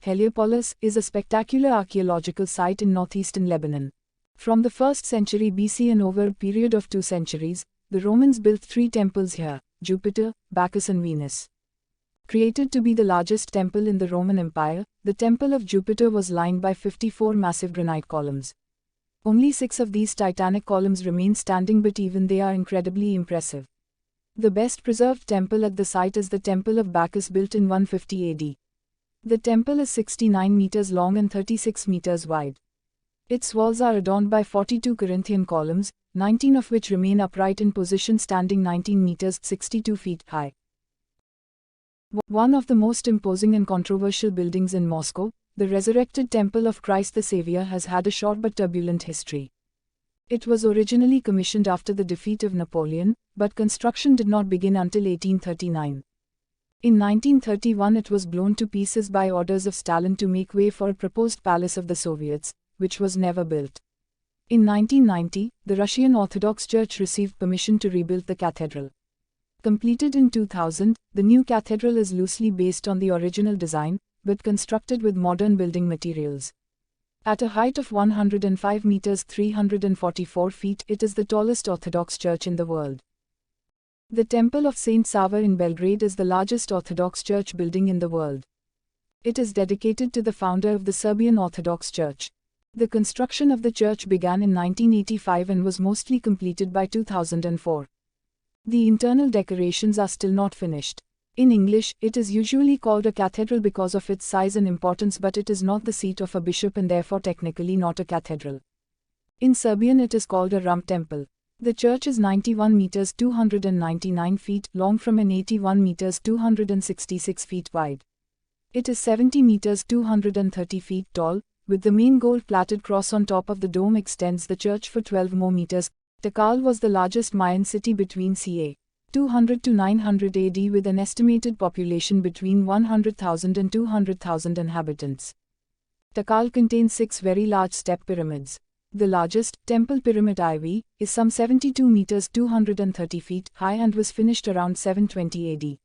Heliopolis, is a spectacular archaeological site in northeastern Lebanon. From the 1st century BC and over a period of 2 centuries, the Romans built 3 temples here: Jupiter, Bacchus and Venus. Created to be the largest temple in the Roman Empire, the Temple of Jupiter was lined by 54 massive granite columns. Only 6 of these titanic columns remain standing, but even they are incredibly impressive. The best preserved temple at the site is the Temple of Bacchus, built in 150 AD. The temple is 69 meters long and 36 meters wide. Its walls are adorned by 42 Corinthian columns, 19 of which remain upright in position, standing 19 meters 62 feet high. One of the most imposing and controversial buildings in Moscow, the resurrected Temple of Christ the Savior, has had a short but turbulent history. It was originally commissioned after the defeat of Napoleon, but construction did not begin until 1839. In 1931 it was blown to pieces by orders of Stalin to make way for a proposed palace of the Soviets, which was never built. In 1990, the Russian Orthodox Church received permission to rebuild the cathedral. Completed in 2000, the new cathedral is loosely based on the original design, but constructed with modern building materials. At a height of 105 meters 344 feet, it is the tallest Orthodox church in the world. The Temple of Saint Sava in Belgrade is the largest Orthodox church building in the world. It is dedicated to the founder of the Serbian Orthodox Church. The construction of the church began in 1985 and was mostly completed by 2004. The internal decorations are still not finished. In English, it is usually called a cathedral because of its size and importance, but it is not the seat of a bishop and therefore technically not a cathedral. In Serbian it is called a rump temple. The church is 91 meters 299 feet long from and 81 meters 266 feet wide. It is 70 meters 230 feet tall, with the main gold-plated cross on top of the dome extends the church for 12 more meters. Tikal was the largest Mayan city between ca. 200 to 900 AD with an estimated population between 100,000 and 200,000 inhabitants. Tikal contains 6 very large step pyramids. The largest, Temple Pyramid IV, is some 72 meters 230 feet high and was finished around 720 AD.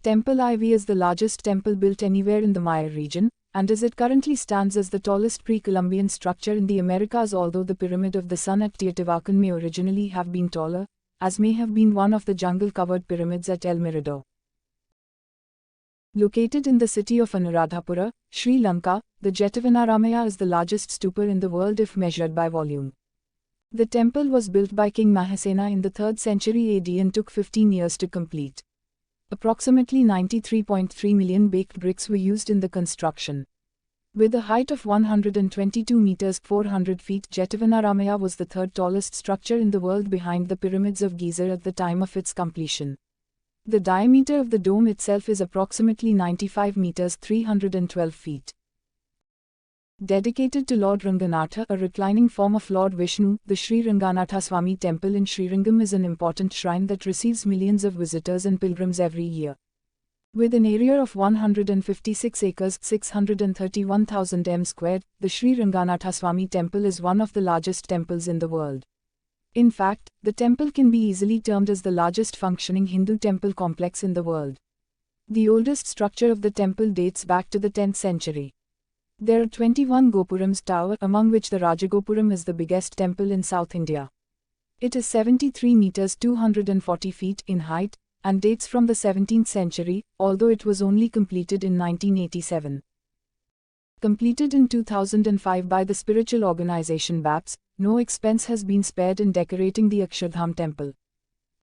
Temple IV is the largest temple built anywhere in the Maya region, and as it currently stands as the tallest pre-Columbian structure in the Americas, although the Pyramid of the Sun at Teotihuacan may originally have been taller, as may have been one of the jungle-covered pyramids at El Mirador. Located in the city of Anuradhapura, Sri Lanka, the Jetavanaramaya is the largest stupa in the world if measured by volume. The temple was built by King Mahasena in the 3rd century AD and took 15 years to complete. Approximately 93.3 million baked bricks were used in the construction. With a height of 122 meters 400 feet, Jetavanaramaya was the 3rd tallest structure in the world behind the pyramids of Giza at the time of its completion. The diameter of the dome itself is approximately 95 meters 312 feet. Dedicated to Lord Ranganatha, a reclining form of Lord Vishnu, the Sri Ranganatha Swami Temple in Srirangam is an important shrine that receives millions of visitors and pilgrims every year. With an area of 156 acres 631,000 m², the Sri Ranganatha Swami Temple is one of the largest temples in the world. In fact, the temple can be easily termed as the largest functioning Hindu temple complex in the world. The oldest structure of the temple dates back to the 10th century. There are 21 Gopurams tower, among which the Rajagopuram is the biggest temple in South India. It is 73 meters 240 feet in height, and dates from the 17th century, although it was only completed in 1987. Completed in 2005 by the spiritual organization BAPS, no expense has been spared in decorating the Akshardham temple.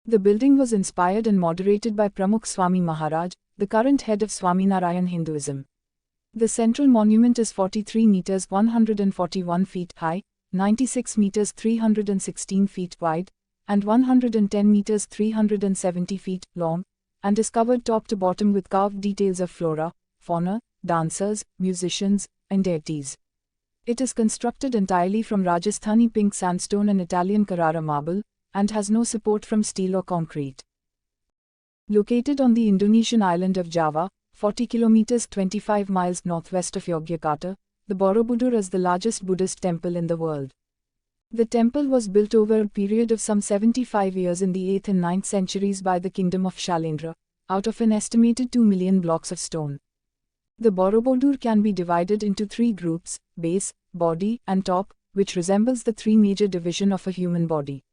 The building was inspired and moderated by Pramukh Swami Maharaj, the current head of Swaminarayan Hinduism. The central monument is 43 meters 141 feet high, 96 meters 316 feet wide, and 110 meters 370 feet long, and is covered top to bottom with carved details of flora, fauna, dancers, musicians, and deities. It is constructed entirely from Rajasthani pink sandstone and Italian Carrara marble, and has no support from steel or concrete. Located on the Indonesian island of Java, 40 kilometers 25 miles northwest of Yogyakarta, the Borobudur is the largest Buddhist temple in the world. The temple was built over a period of some 75 years in the 8th and 9th centuries by the kingdom of Shailendra, out of an estimated 2 million blocks of stone. The Borobudur can be divided into three groups: base, body, and top, which resembles the three major divisions of a human body.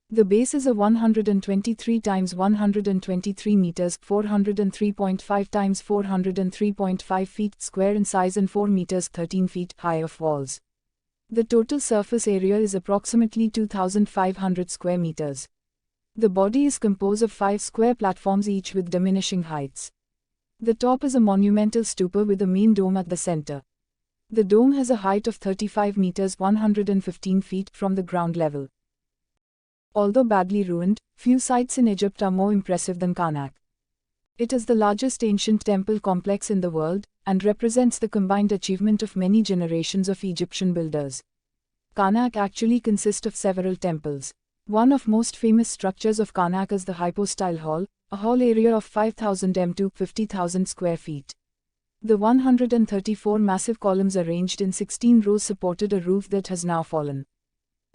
The base is a 123 times 123 meters, 403.5 times 403.5 feet square in size and 4 meters 13 feet high of walls. The total surface area is approximately 2,500 square meters. The body is composed of 5 square platforms, each with diminishing heights. The top is a monumental stupa with a main dome at the center. The dome has a height of 35 meters 115 feet from the ground level. Although badly ruined, few sites in Egypt are more impressive than Karnak. It is the largest ancient temple complex in the world, and represents the combined achievement of many generations of Egyptian builders. Karnak actually consists of several temples. One of most famous structures of Karnak is the Hypostyle Hall, a hall area of 5,000 m to 50,000 square feet. The 134 massive columns arranged in 16 rows supported a roof that has now fallen.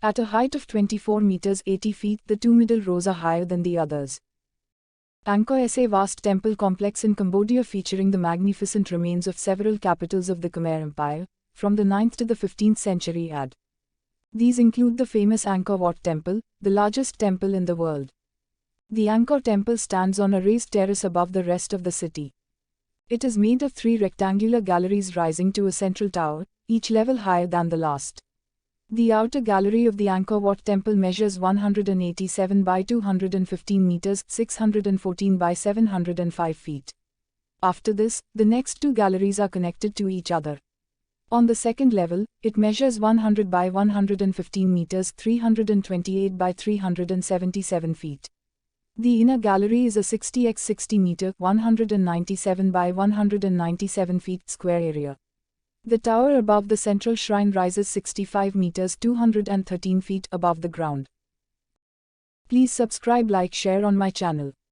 At a height of 24 meters 80 feet, the two middle rows are higher than the others. Angkor is a vast temple complex in Cambodia featuring the magnificent remains of several capitals of the Khmer Empire, from the 9th to the 15th century AD. These include the famous Angkor Wat Temple, the largest temple in the world. The Angkor Temple stands on a raised terrace above the rest of the city. It is made of 3 rectangular galleries rising to a central tower, each level higher than the last. The outer gallery of the Angkor Wat Temple measures 187 by 215 meters, 614 by 705 feet. After this, the next 2 galleries are connected to each other. On the second level, it measures 100 by 115 meters, 328 by 377 feet. The inner gallery is a 60 x 60 meter, 197 by 197 feet square area. The tower above the central shrine rises 65 meters 213 feet above the ground. Please subscribe, like, share on my channel.